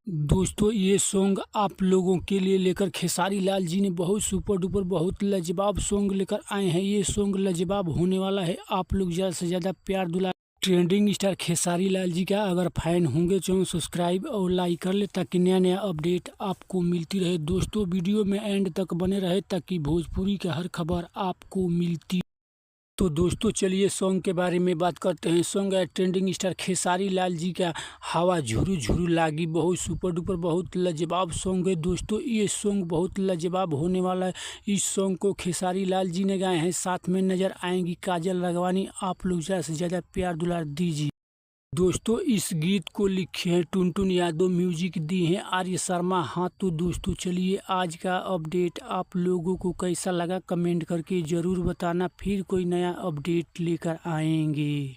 दोस्तों ये सॉन्ग आप लोगों के लिए लेकर खेसारी लाल जी ने बहुत सुपर डुपर बहुत लाजवाब सॉन्ग लेकर आए हैं। ये सॉन्ग लाजवाब होने वाला है। आप लोग ज़्यादा से ज़्यादा प्यार दुला ट्रेंडिंग स्टार खेसारी लाल जी का अगर फैन होंगे चैनल सब्सक्राइब और लाइक कर ले ताकि नया नया अपडेट आपको मिलती रहे। दोस्तों वीडियो में एंड तक बने रहे ताकि भोजपुरी की हर खबर आपको मिलती। तो दोस्तों चलिए सॉन्ग के बारे में बात करते हैं। सॉन्ग है ट्रेंडिंग स्टार खेसारी लाल जी का हवा झुरू झुरू लागी, बहुत सुपर डुपर बहुत लाजवाब सॉन्ग है। दोस्तों ये सॉन्ग बहुत लाजवाब होने वाला है। इस सॉन्ग को खेसारी लाल जी ने गाए हैं, साथ में नज़र आएंगी काजल राघवानी। आप लोग ज़्यादा से ज़्यादा प्यार दुलार दीजिए। दोस्तों इस गीत को लिखे हैं टुनटुन यादव, म्यूजिक दी है आर्य शर्मा। हाँ तो दोस्तों चलिए आज का अपडेट आप लोगों को कैसा लगा कमेंट करके ज़रूर बताना। फिर कोई नया अपडेट लेकर आएंगे।